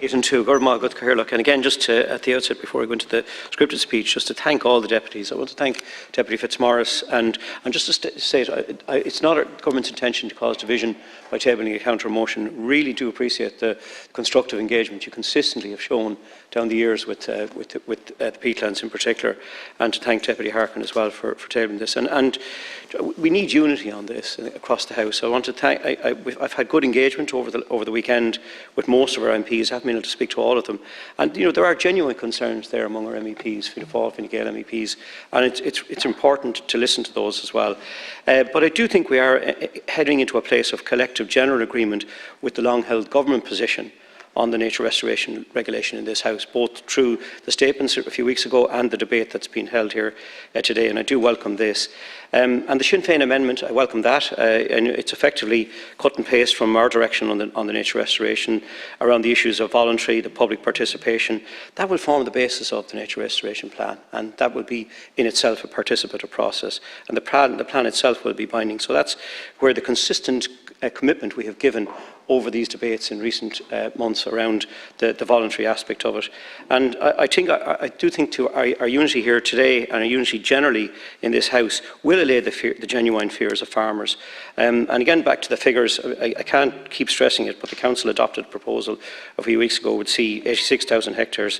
8 and 2. And again, just at the outset, before I go into the scripted speech, just to thank all the deputies. I want to thank Deputy Fitzmaurice, and just to say it's not a government's intention to cause division by tabling a counter motion. Really do appreciate the constructive engagement you consistently have shown down the years with the peatlands in particular, and to thank Deputy Harkin as well for tabling this. And we need unity on this across the House. I want to thank. I've had good engagement over the weekend with most of our MPs. I haven't been able to speak to all of them, and there are genuine concerns there among our MEPs, Fianna Fáil, Fine Gael MEPs, and it's important to listen to those as well. But I do think we are heading into a place of collective general agreement with the long-held government position on the nature restoration regulation in this House, both through the statements a few weeks ago and the debate that's been held here today, and I do welcome this. And the Sinn Féin amendment, I welcome that, and it's effectively cut and paste from our direction on the nature restoration around the issues of voluntary, the public participation. That will form the basis of the nature restoration plan, and that will be in itself a participative process, and the plan itself will be binding. So that's where the consistent commitment we have given over these debates in recent months around the voluntary aspect of it. And I do think our unity here today, and our unity generally in this House, will allay the genuine fears of farmers. And again, back to the figures, I can't keep stressing it, but the Council adopted a proposal a few weeks ago would see 86,000 hectares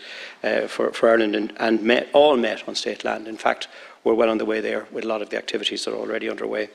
for Ireland, and all met on state land. In fact, we're well on the way there with a lot of the activities that are already underway.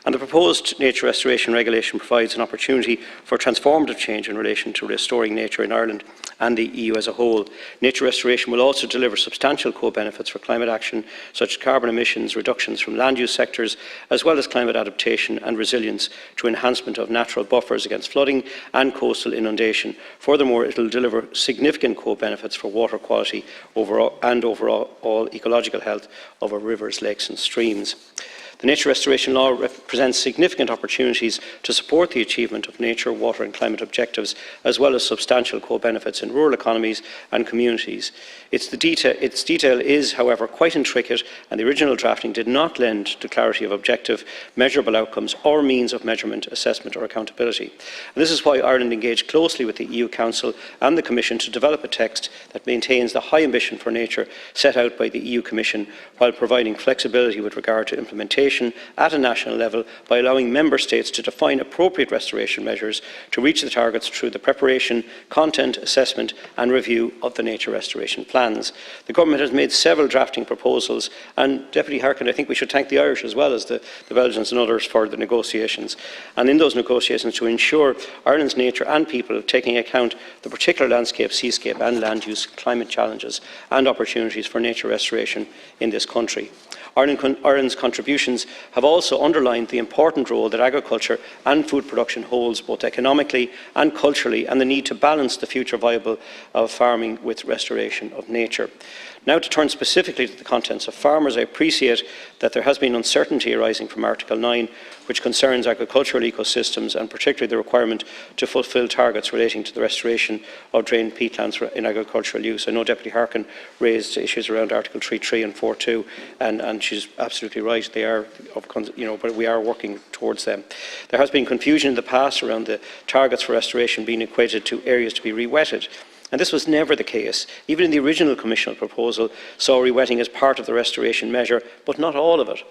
And the proposed nature restoration regulation provides an opportunity for transformative change in relation to restoring nature in Ireland and the EU as a whole. Nature restoration will also deliver substantial co-benefits for climate action, such as carbon emissions reductions from land use sectors, as well as climate adaptation and resilience through enhancement of natural buffers against flooding and coastal inundation. Furthermore, it will deliver significant co-benefits for water quality and overall ecological health of our rivers, lakes and streams. The Nature Restoration Law represents significant opportunities to support the achievement of nature, water and climate objectives, as well as substantial co-benefits in rural economies and communities. Its detail is, however, quite intricate, and the original drafting did not lend to clarity of objective, measurable outcomes or means of measurement, assessment or accountability. And this is why Ireland engaged closely with the EU Council and the Commission to develop a text that maintains the high ambition for nature set out by the EU Commission, while providing flexibility with regard to implementation at a national level by allowing Member States to define appropriate restoration measures to reach the targets through the preparation, content, assessment and review of the nature restoration plans. The Government has made several drafting proposals, and Deputy Harkin, I think we should thank the Irish as well as the Belgians and others for the negotiations. And in those negotiations, to ensure Ireland's nature and people, taking account the particular landscape, seascape and land use climate challenges and opportunities for nature restoration in this country. Ireland's contributions have also underlined the important role that agriculture and food production holds both economically and culturally, and the need to balance the future viable of farming with restoration of nature. Now, to turn specifically to the contents of farmers, I appreciate that there has been uncertainty arising from Article 9, which concerns agricultural ecosystems and particularly the requirement to fulfil targets relating to the restoration of drained peatlands in agricultural use. I know Deputy Harkin raised issues around Article 3.3 and 4.2, and she's absolutely right. They are, but we are working towards them. There has been confusion in the past around the targets for restoration being equated to areas to be re-wetted. And this was never the case. Even in the original Commission proposal saw re-wetting as part of the restoration measure, but not all of it.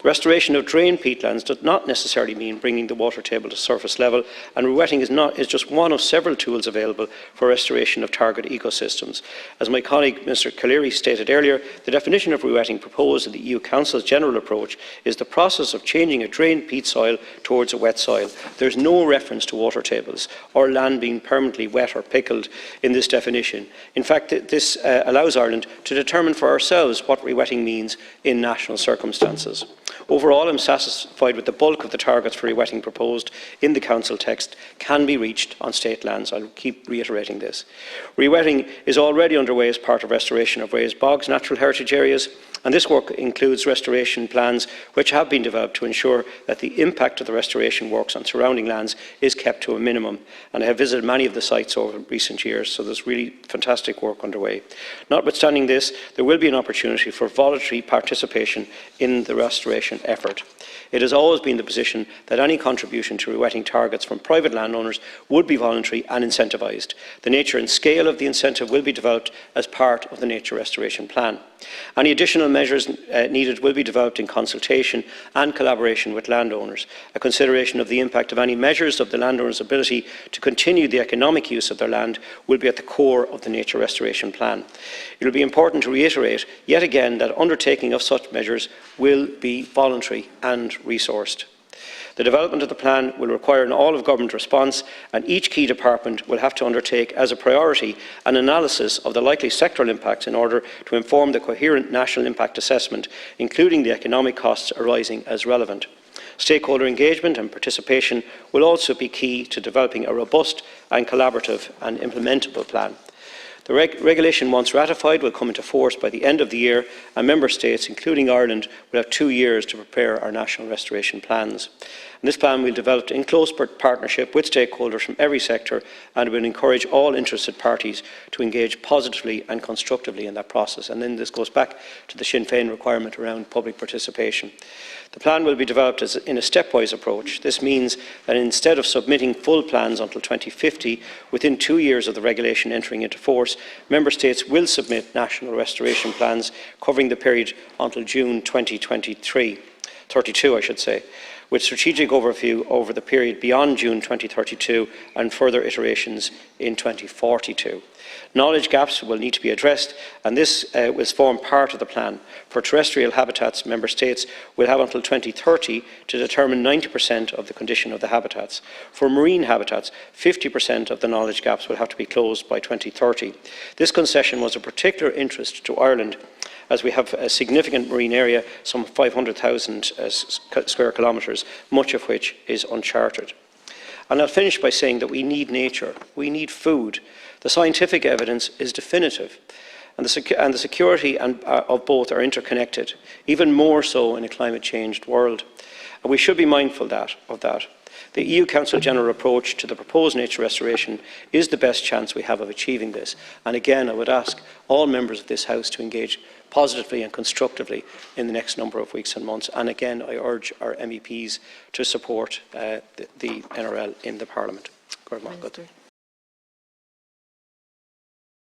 The restoration of drained peatlands does not necessarily mean bringing the water table to surface level, and re-wetting is just one of several tools available for restoration of target ecosystems. As my colleague Mr Calleary stated earlier, the definition of re-wetting proposed in the EU Council's general approach is the process of changing a drained peat soil towards a wet soil. There is no reference to water tables or land being permanently wet or pickled in this definition. In fact, this allows Ireland to determine for ourselves what re-wetting means in national circumstances. Overall, I am satisfied with the bulk of the targets for re-wetting proposed in the Council text can be reached on state lands. I will keep reiterating this. Re-wetting is already underway as part of restoration of raised bogs, natural heritage areas, and this work includes restoration plans which have been developed to ensure that the impact of the restoration works on surrounding lands is kept to a minimum. And I have visited many of the sites over recent years, so there's really fantastic work underway. Notwithstanding this, there will be an opportunity for voluntary participation in the restoration restoration effort. It has always been the position that any contribution to rewetting targets from private landowners would be voluntary and incentivised. The nature and scale of the incentive will be developed as part of the nature restoration plan. Any additional measures needed will be developed in consultation and collaboration with landowners. A consideration of the impact of any measures of the landowner's ability to continue the economic use of their land will be at the core of the nature restoration plan. It will be important to reiterate yet again that undertaking of such measures will be voluntary and resourced. The development of the plan will require an all-of-government response, and each key department will have to undertake as a priority an analysis of the likely sectoral impacts in order to inform the coherent national impact assessment, including the economic costs arising as relevant. Stakeholder engagement and participation will also be key to developing a robust and collaborative and implementable plan. The regulation, once ratified, will come into force by the end of the year, and Member States, including Ireland, will have 2 years to prepare our national restoration plans. And this plan will be developed in close partnership with stakeholders from every sector, and will encourage all interested parties to engage positively and constructively in that process. And then this goes back to the Sinn Féin requirement around public participation. The plan will be developed in a stepwise approach. This means that instead of submitting full plans until 2050, within 2 years of the regulation entering into force, Member States will submit national restoration plans covering the period until June 2032, with strategic overview over the period beyond June 2032 and further iterations in 2042. Knowledge gaps will need to be addressed, and this will form part of the plan. For terrestrial habitats, Member States will have until 2030 to determine 90% of the condition of the habitats. For marine habitats, 50% of the knowledge gaps will have to be closed by 2030. This concession was of particular interest to Ireland, as we have a significant marine area, some 500,000 square kilometres, much of which is uncharted. And I'll finish by saying that we need nature, we need food. The scientific evidence is definitive, and the security of both are interconnected, even more so in a climate-changed world. And we should be mindful of that. The EU Council General approach to the proposed nature restoration is the best chance we have of achieving this. And again, I would ask all members of this House to engage positively and constructively in the next number of weeks and months. And again, I urge our MEPs to support the NRL in the Parliament.